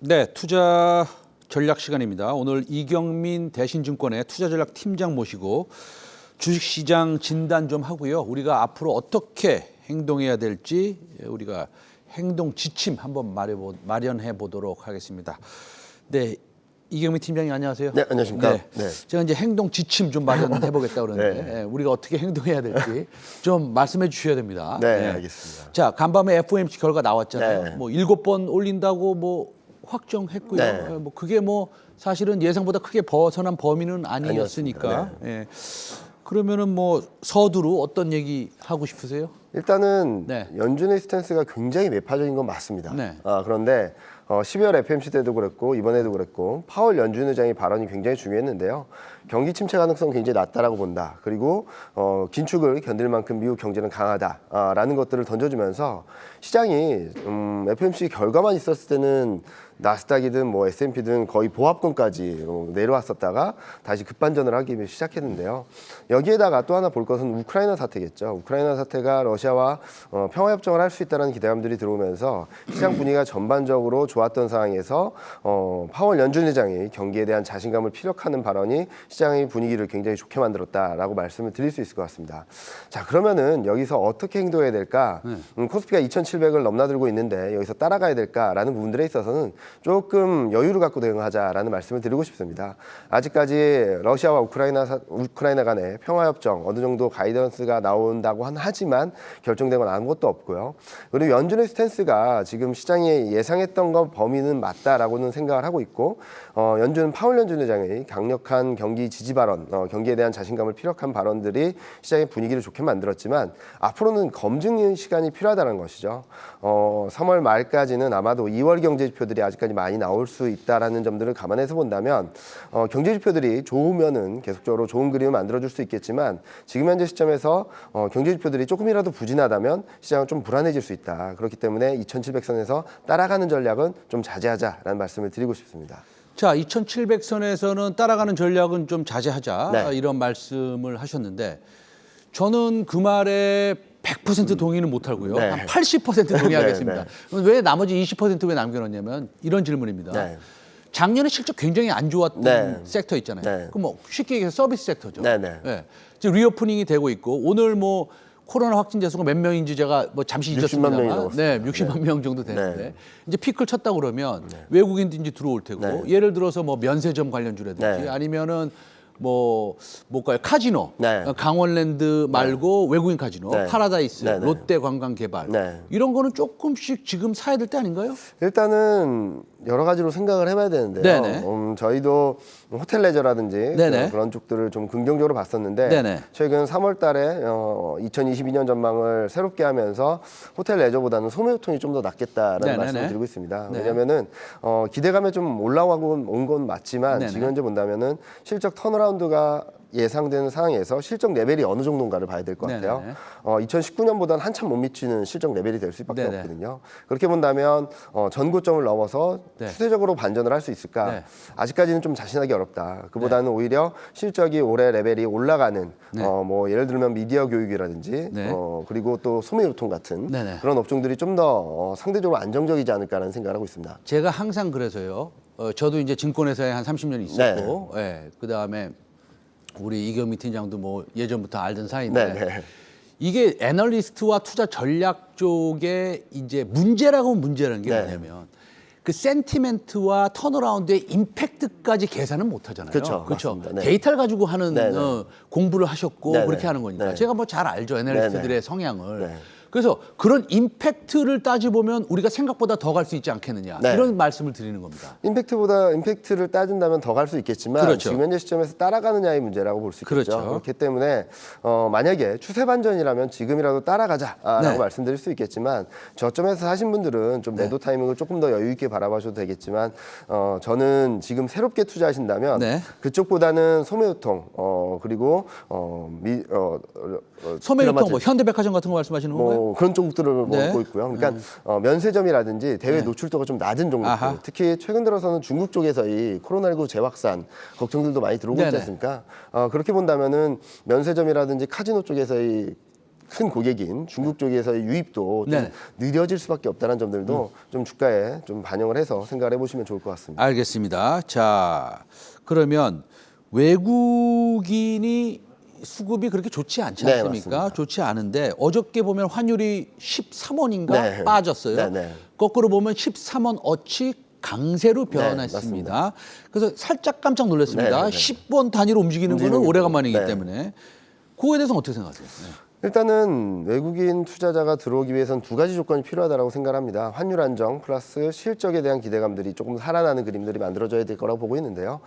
네, 투자 전략 시간입니다. 오늘 이경민 대신증권의 투자전략 팀장 모시고 주식시장 진단 좀 하고요. 우리가 앞으로 어떻게 행동해야 될지 우리가 행동 지침 한번 마련해 보도록 하겠습니다. 네, 이경민 팀장님 안녕하세요. 네, 안녕하십니까. 네. 제가 이제 행동 지침 좀 마련해 보겠다 그러는데 네. 우리가 어떻게 행동해야 될지 좀 말씀해 주셔야 됩니다. 네, 알겠습니다. 자, 간밤에 FOMC 결과 나왔잖아요. 네. 뭐 7번 올린다고 뭐 확정했고요. 네. 뭐 그게 뭐 사실은 예상보다 크게 벗어난 범위는 아니었으니까. 예. 그러면은 뭐 서두로 어떤 얘기 하고 싶으세요? 일단은 네. 연준의 스탠스가 굉장히 매파적인 건 맞습니다. 네. 그런데 12월 FMC 때도 그랬고 이번에도 그랬고 파월 연준 의장의 발언이 굉장히 중요했는데요. 경기 침체 가능성 굉장히 낮다라고 본다. 그리고 긴축을 견딜 만큼 미국 경제는 강하다라는 것들을 던져주면서 시장이 FMC 결과만 있었을 때는 나스닥이든 뭐 S&P든 거의 보합권까지 내려왔었다가 다시 급반전을 하기 시작했는데요. 여기에다가 또 하나 볼 것은 우크라이나 사태겠죠. 우크라이나 사태가 러시아와 평화협정을 할 수 있다는 기대감들이 들어오면서 시장 분위기가 전반적으로 좋았던 상황에서 파월 연준 의장이 경기에 대한 자신감을 피력하는 발언이 시장의 분위기를 굉장히 좋게 만들었다라고 말씀을 드릴 수 있을 것 같습니다. 자, 그러면은 여기서 어떻게 행동해야 될까? 코스피가 2,700을 넘나들고 있는데 여기서 따라가야 될까라는 부분들에 있어서는 조금 여유를 갖고 대응하자라는 말씀을 드리고 싶습니다. 아직까지 러시아와 우크라이나 간의 평화협정 어느 정도 가이던스가 나온다고 하지만 결정된 건 아무것도 없고요. 그리고 연준의 스탠스가 지금 시장이 예상했던 것 범위는 맞다라고는 생각을 하고 있고 파월 연준 의장의 강력한 경기 지지 발언, 경기에 대한 자신감을 피력한 발언들이 시장의 분위기를 좋게 만들었지만 앞으로는 검증 시간이 필요하다는 것이죠. 3월 말까지는 아마도 2월 경제 지표들이 아직까지 많이 나올 수 있다라는 점들을 감안해서 본다면 경제 지표들이 좋으면은 계속적으로 좋은 그림을 만들어줄 수 있겠지만 지금 현재 시점에서 경제 지표들이 조금이라도 부진하다면 시장은 좀 불안해질 수 있다. 그렇기 때문에 2,700선에서 따라가는 전략은 좀 자제하자라는 말씀을 드리고 싶습니다. 자, 2,700선에서는 따라가는 전략은 좀 자제하자. 네. 이런 말씀을 하셨는데 저는 그 말에 100% 동의는 못하고요. 네. 한 80% 동의하겠습니다. 네, 왜 나머지 20% 왜 남겨놓냐면 이런 질문입니다. 네. 작년에 실적 굉장히 안 좋았던 네. 섹터 있잖아요. 네. 그럼 뭐 쉽게 얘기해서 서비스 섹터죠. 네, 네. 예. 지금 리오프닝이 되고 있고 오늘 뭐 코로나 확진자 수가 몇 명인지 제가 뭐 잠시 60만 명이 잊었습니다만, 네, 60만 명 정도 되는데 이제 피크를 쳤다 그러면 외국인들이 들어올 테고 예를 들어서 뭐 면세점 관련주라든지 아니면은 뭘까요? 카지노, 강원랜드 말고 외국인 카지노, 파라다이스, 롯데 관광개발 이런 거는 조금씩 지금 사야 될 때 아닌가요? 일단은 여러 가지로 생각을 해봐야 되는데요. 저희도 호텔 레저라든지 그런 쪽들을 좀 긍정적으로 봤었는데 최근 3월 달에 2022년 전망을 새롭게 하면서 호텔 레저보다는 소매유통이 좀 더 낫겠다라는 말씀을 드리고 있습니다. 왜냐면은 기대감에 좀 올라가고 온 건 맞지만 지금 현재 본다면은 실적 턴어라운드가 예상되는 상황에서 실적 레벨이 어느 정도인가를 봐야 될 것 같아요. 2019년보다는 한참 못 미치는 실적 레벨이 될 수밖에 없거든요. 그렇게 본다면 전고점을 넘어서 추세적으로 반전을 할 수 있을까? 아직까지는 좀 자신하기 어렵다. 그보다는 오히려 실적이 올해 레벨이 올라가는 뭐 예를 들면 미디어 교육이라든지 그리고 또 소매유통 같은 그런 업종들이 좀 더 상대적으로 안정적이지 않을까라는 생각을 하고 있습니다. 제가 항상 그래서요. 저도 이제 증권회사에 한 30년 있었고, 그 다음에 우리 이경민 팀장도 뭐 예전부터 알던 사이인데 이게 애널리스트와 투자 전략 쪽에 이제 문제라는 게 뭐냐면 그 센티멘트와 턴어라운드의 임팩트까지 계산은 못 하잖아요. 그렇죠. 데이터를 가지고 하는 공부를 하셨고 그렇게 하는 거니까 제가 뭐 잘 알죠. 애널리스트들의 성향을. 그래서 그런 임팩트를 따져보면 우리가 생각보다 더 갈 수 있지 않겠느냐 이런 말씀을 드리는 겁니다. 임팩트를 따진다면 더 갈 수 있겠지만 지금 현재 시점에서 따라가느냐의 문제라고 볼 수 있겠죠. 그렇기 때문에 만약에 추세 반전이라면 지금이라도 따라가자라고 말씀드릴 수 있겠지만 저점에서 사신 분들은 좀 매도 타이밍을 조금 더 여유 있게 바라봐셔도 되겠지만 저는 지금 새롭게 투자하신다면 그쪽보다는 소매유통 그리고 소매유통 뭐 현대백화점 같은 거 말씀하시는 건가요? 그런 쪽들을 먹고 있고요. 그러니까 면세점이라든지 대외 노출도가 좀 낮은 종목들, 특히 최근 들어서는 중국 쪽에서의 코로나19 재확산 걱정들도 많이 들어오고 있지 않습니까? 그렇게 본다면은 면세점이라든지 카지노 쪽에서의 큰 고객인 중국 쪽에서의 유입도 좀 네. 느려질 수밖에 없다는 점들도 좀 주가에 좀 반영을 해서 생각을 해보시면 좋을 것 같습니다. 알겠습니다. 자, 그러면 외국인이 수급이 그렇게 좋지 않지 네, 않습니까? 맞습니다. 좋지 않은데 어저께 보면 환율이 13원인가 네. 빠졌어요. 네, 네. 거꾸로 보면 13원 어치 강세로 변했습니다. 맞습니다. 그래서 살짝 깜짝 놀랐습니다. 네, 네, 네. 10원 단위로 움직이는 거는 움직이는 오래간만이기 네. 때문에 그거에 대해서는 어떻게 생각하세요? 네. 일단은 외국인 투자자가 들어오기 위해서는 두 가지 조건이 필요하다고 생각합니다. 환율 안정 플러스 실적에 대한 기대감들이 조금 살아나는 그림들이 만들어져야 될 거라고 보고 있는데요.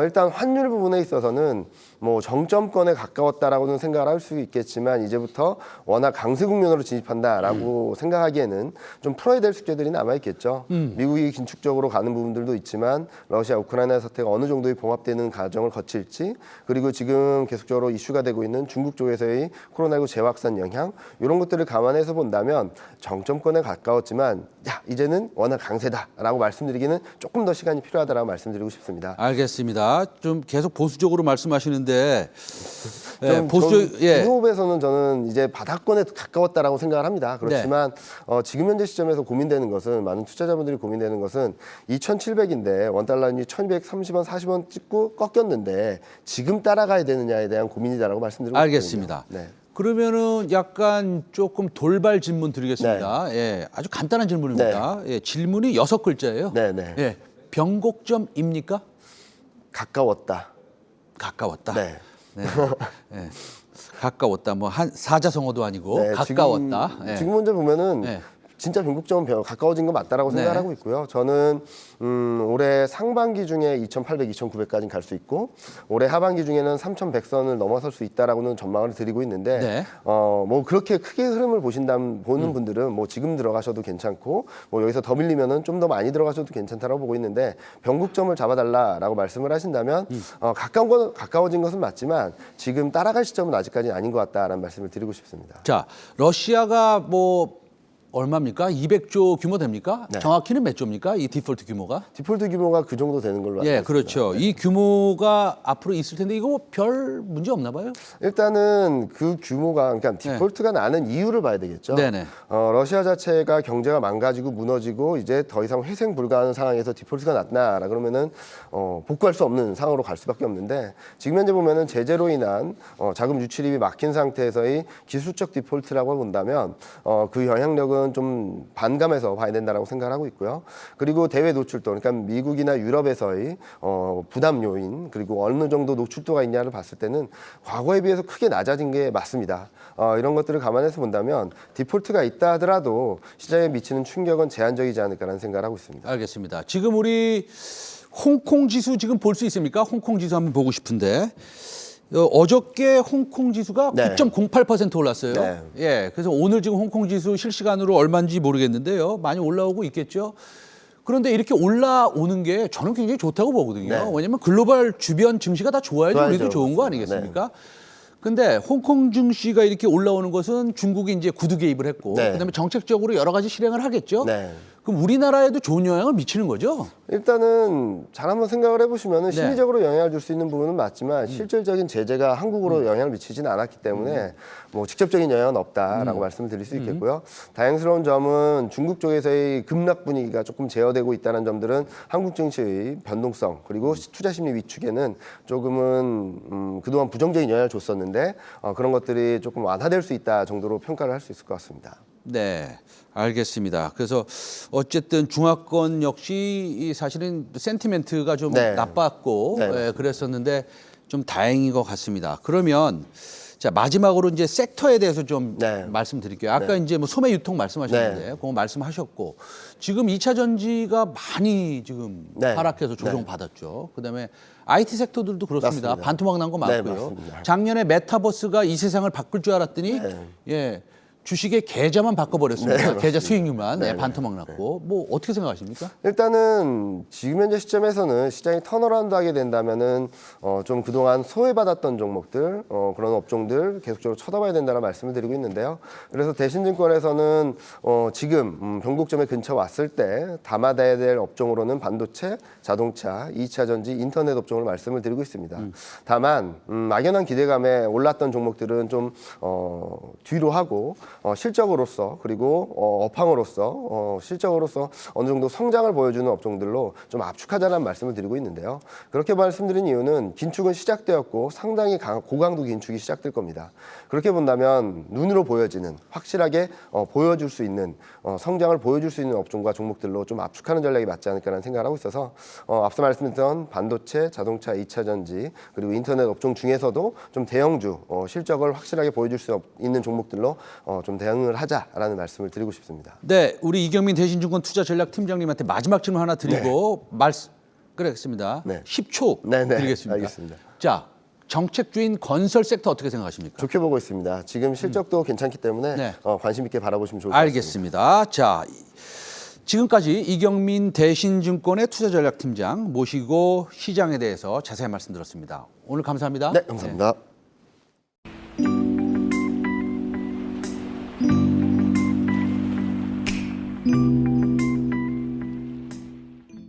일단 환율 부분에 있어서는 뭐 정점권에 가까웠다라고는 생각을 할 수 있겠지만 이제부터 워낙 강세 국면으로 진입한다라고 생각하기에는 좀 풀어야 될 숙제들이 남아 있겠죠. 미국이 긴축적으로 가는 부분들도 있지만 러시아 우크라이나 사태가 어느 정도의 봉합되는 과정을 거칠지 그리고 지금 계속적으로 이슈가 되고 있는 중국 쪽에서의 코로나19 재확산 영향 이런 것들을 감안해서 본다면 정점권에 가까웠지만 야 이제는 워낙 강세다라고 말씀드리기는 조금 더 시간이 필요하다라고 말씀드리고 싶습니다. 알겠습니다. 좀 계속 보수적으로 말씀하시는데 예, 유럽에서는 저는 이제 바닥권에 가까웠다라고 생각을 합니다. 그렇지만 지금 현재 시점에서 고민되는 것은 많은 투자자분들이 고민되는 것은 2,700인데 원달러이 1,230원, 40원 찍고 꺾였는데 지금 따라가야 되느냐에 대한 고민이다라고 말씀드리고 알겠습니다. 싶거든요. 네. 그러면은 약간 조금 돌발 질문 드리겠습니다. 예, 아주 간단한 질문입니다. 예, 질문이 6글자예요. 네, 네. 예, 변곡점입니까? 가까웠다. 가까웠다. 네. 네. 예, 가까웠다. 뭐 한 사자성어도 아니고 네, 가까웠다. 예. 지금 현재 보면은 네. 진짜 변곡점은 가까워진 건 맞다라고 네. 생각하고 있고요. 저는 올해 상반기 중에 2,800, 2,900까지 갈 수 있고 올해 하반기 중에는 3,100선을 넘어설 수 있다라고는 전망을 드리고 있는데 네. 뭐 그렇게 크게 흐름을 보는 분들은 뭐 지금 들어가셔도 괜찮고 뭐 여기서 더 밀리면은 좀 더 많이 들어가셔도 괜찮다라고 보고 있는데 변곡점을 잡아달라라고 말씀을 하신다면 가까워진 것은 맞지만 지금 따라갈 시점은 아직까지는 아닌 것 같다라는 말씀을 드리고 싶습니다. 자, 러시아가 뭐 얼마입니까? 200조 규모 됩니까? 네. 정확히는 몇 조입니까? 이 디폴트 규모가? 디폴트 규모가 그 정도 되는 걸로 알고 예, 있습니다. 그렇죠. 이 규모가 앞으로 있을 텐데 이거 별 문제 없나 봐요? 일단은 그 규모가 그러니까 디폴트가 나는 이유를 봐야 되겠죠. 네네. 러시아 자체가 경제가 망가지고 무너지고 이제 더 이상 회생 불가하는 상황에서 디폴트가 났나라 그러면은 복구할 수 없는 상황으로 갈 수밖에 없는데 지금 현재 보면은 제재로 인한 자금 유출입이 막힌 상태에서의 기술적 디폴트라고 본다면 그 영향력은 좀 반감해서 봐야 된다라고 생각하고 있고요. 그리고 대외 노출도 그러니까 미국이나 유럽에서의 부담 요인 그리고 어느 정도 노출도가 있냐를 봤을 때는 과거에 비해서 크게 낮아진 게 맞습니다. 이런 것들을 감안해서 본다면 디폴트가 있다 하더라도 시장에 미치는 충격은 제한적이지 않을까라는 생각을 하고 있습니다. 알겠습니다. 지금 우리 홍콩 지수 지금 볼 수 있습니까? 홍콩 지수 한번 보고 싶은데 어저께 홍콩 지수가 네. 9.08% 올랐어요. 네. 예, 그래서 오늘 지금 홍콩 지수 실시간으로 얼마인지 모르겠는데요. 많이 올라오고 있겠죠. 그런데 이렇게 올라오는 게 저는 굉장히 좋다고 보거든요. 네. 왜냐하면 글로벌 주변 증시가 다 좋아야지 우리도 좋아야죠. 좋은 거 아니겠습니까? 근데 홍콩 증시가 이렇게 올라오는 것은 중국이 이제 구두 개입을 했고 네. 그다음에 정책적으로 여러 가지 실행을 하겠죠. 네. 그럼 우리나라에도 좋은 영향을 미치는 거죠? 일단은 잘 한번 생각을 해보시면은 네. 심리적으로 영향을 줄 수 있는 부분은 맞지만 실질적인 제재가 한국으로 영향을 미치지는 않았기 때문에 뭐 직접적인 영향은 없다라고 말씀을 드릴 수 있겠고요. 다행스러운 점은 중국 쪽에서의 급락 분위기가 조금 제어되고 있다는 점들은 한국 증시의 변동성 그리고 투자 심리 위축에는 조금은 그동안 부정적인 영향을 줬었는데 그런 것들이 조금 완화될 수 있다 정도로 평가를 할 수 있을 것 같습니다. 네, 알겠습니다. 그래서 어쨌든 중화권 역시 사실은 센티멘트가 좀 네. 나빴고 네, 예, 그랬었는데 좀 다행인 것 같습니다. 그러면 자 마지막으로 이제 섹터에 대해서 좀 네. 말씀드릴게요. 아까 이제 뭐 소매 유통 말씀하셨는데 그거 말씀하셨고 지금 2차 전지가 많이 지금 네. 하락해서 조정받았죠. 그다음에 IT 섹터들도 그렇습니다. 맞습니다. 반토막 난 거 네, 맞고요. 맞습니다. 작년에 메타버스가 이 세상을 바꿀 줄 알았더니 네. 예. 주식의 계좌만 바꿔버렸습니다. 네, 계좌 수익률만 반토막 났고 뭐 어떻게 생각하십니까? 일단은 지금 현재 시점에서는 시장이 턴어라운드 하게 된다면은 좀 그동안 소외받았던 종목들 그런 업종들 계속적으로 쳐다봐야 된다는 말씀을 드리고 있는데요. 그래서 대신증권에서는 지금 변곡점에 근처 왔을 때 담아둬야 될 업종으로는 반도체, 자동차, 2차 전지, 인터넷 업종을 말씀을 드리고 있습니다. 다만 막연한 기대감에 올랐던 종목들은 좀 뒤로 하고 실적으로서 그리고 업황으로서 실적으로서 어느 정도 성장을 보여주는 업종들로 좀 압축하자는 말씀을 드리고 있는데요. 그렇게 말씀드린 이유는 긴축은 시작되었고 상당히 고강도 긴축이 시작될 겁니다. 그렇게 본다면 눈으로 보여지는 확실하게 보여줄 수 있는 성장을 보여줄 수 있는 업종과 종목들로 좀 압축하는 전략이 맞지 않을까라는 생각을 하고 있어서 앞서 말씀드렸던 반도체, 자동차, 2차 전지 그리고 인터넷 업종 중에서도 좀 대형주 실적을 확실하게 보여줄 수 있는 종목들로 좀 대응을 하자라는 말씀을 드리고 싶습니다. 네, 우리 이경민 대신증권 투자전략팀장님한테 마지막 질문 하나 드리고 그렇습니다. 네. 10초 드리겠습니다. 알겠습니다. 자, 정책주인 건설 섹터 어떻게 생각하십니까? 좋게 보고 있습니다. 지금 실적도 괜찮기 때문에 관심 있게 바라보시면 좋을 것 같습니다. 알겠습니다. 자, 지금까지 이경민 대신증권의 투자전략팀장 모시고 시장에 대해서 자세히 말씀 들었습니다. 오늘 감사합니다. 네, 감사합니다.